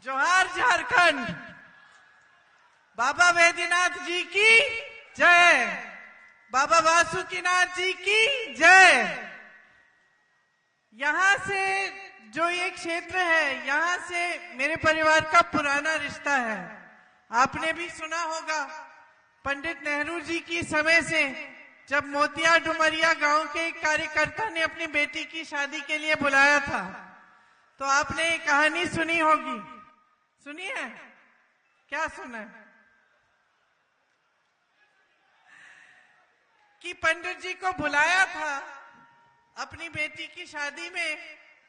जोहार झारखंड। बाबा वैद्यनाथ जी की जय। बाबा वासुकीनाथ जी की जय। यहाँ से जो ये क्षेत्र है, यहाँ से मेरे परिवार का पुराना रिश्ता है। आपने भी सुना होगा पंडित नेहरू जी की समय से, जब मोतिया डुमरिया गांव के एक कार्यकर्ता ने अपनी बेटी की शादी के लिए बुलाया था, तो आपने ये कहानी सुनी होगी। सुनी है? क्या सुना है? कि पंडित जी को बुलाया था अपनी बेटी की शादी में।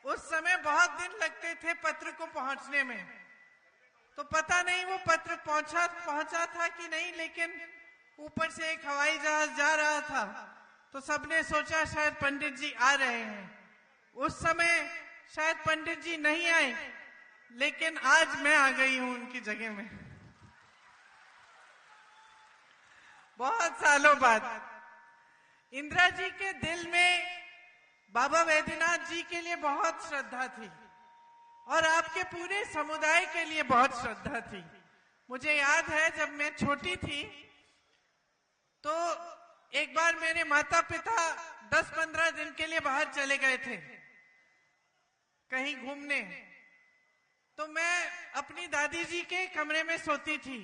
उस समय बहुत दिन लगते थे पत्र को पहुंचने में, तो पता नहीं वो पत्र पहुंचा था कि नहीं, लेकिन ऊपर से एक हवाई जहाज जा रहा था, तो सबने सोचा शायद पंडित जी आ रहे हैं। उस समय शायद पंडित जी नहीं आए, लेकिन आज मैं आ गई हूं उनकी जगह में, बहुत सालों बाद। इंदिरा जी के दिल में बाबा वैद्यनाथ जी के लिए बहुत श्रद्धा थी और आपके पूरे समुदाय के लिए बहुत श्रद्धा थी। मुझे याद है जब मैं छोटी थी तो एक बार मेरे माता पिता 10-15 दिन के लिए बाहर चले गए थे कहीं घूमने, तो मैं अपनी दादी जी के कमरे में सोती थी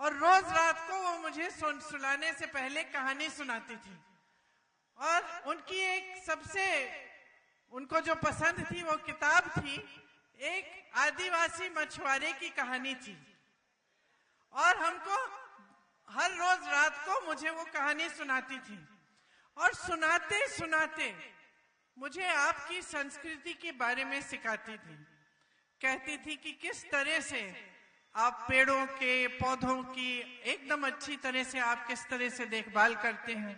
और रोज रात को वो मुझे सुलाने से पहले कहानी सुनाती थी। और उनकी एक सबसे उनको जो पसंद थी वो किताब थी, एक आदिवासी मछुआरे की कहानी थी। और हमको हर रोज रात को मुझे वो कहानी सुनाती थी। और सुनाते सुनाते मुझे आपकी संस्कृति के बारे में सिखाती थी। कहती थी कि किस तरह से आप पेड़ों के पौधों की एकदम अच्छी तरह से आप किस तरह से देखभाल करते हैं।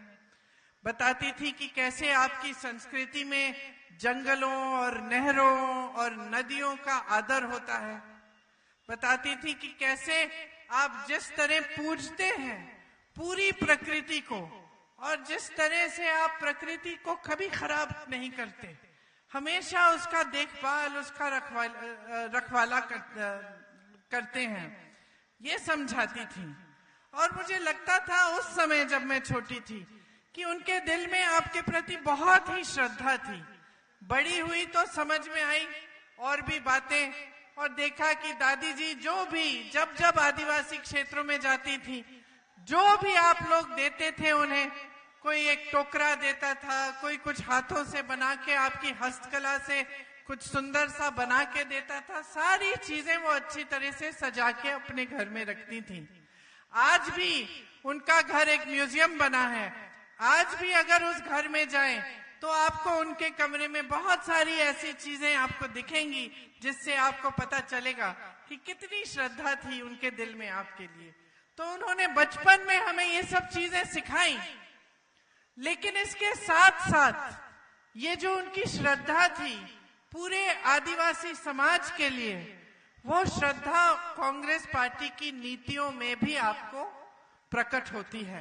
बताती थी कि कैसे आपकी संस्कृति में जंगलों और नहरों और नदियों का आदर होता है। बताती थी कि कैसे आप जिस तरह पूजते हैं पूरी प्रकृति को, और जिस तरह से आप प्रकृति को कभी खराब नहीं करते, हमेशा उसका देखभाल, उसका रखवाला करते हैं, ये समझाती थी। और मुझे लगता था उस समय जब मैं छोटी थी कि उनके दिल में आपके प्रति बहुत ही श्रद्धा थी। बड़ी हुई तो समझ में आई और भी बातें, और देखा कि दादी जी जो भी जब आदिवासी क्षेत्रों में जाती थी, जो भी आप लोग देते थे उन्हें, कोई एक टोकरा देता था, कोई कुछ हाथों से बना के आपकी हस्तकला से कुछ सुंदर सा बना के देता था, सारी चीजें वो अच्छी तरह से सजा के अपने घर में रखती थी। आज भी उनका घर एक म्यूजियम बना है। आज भी अगर उस घर में जाएं तो आपको उनके कमरे में बहुत सारी ऐसी चीजें आपको दिखेंगी जिससे आपको पता चलेगा कि कितनी श्रद्धा थी उनके दिल में आपके लिए। तो उन्होंने बचपन में हमें ये सब चीजें सिखाई, लेकिन इसके साथ साथ ये जो उनकी श्रद्धा थी पूरे आदिवासी समाज के लिए, वो श्रद्धा कांग्रेस पार्टी की नीतियों में भी आपको प्रकट होती है।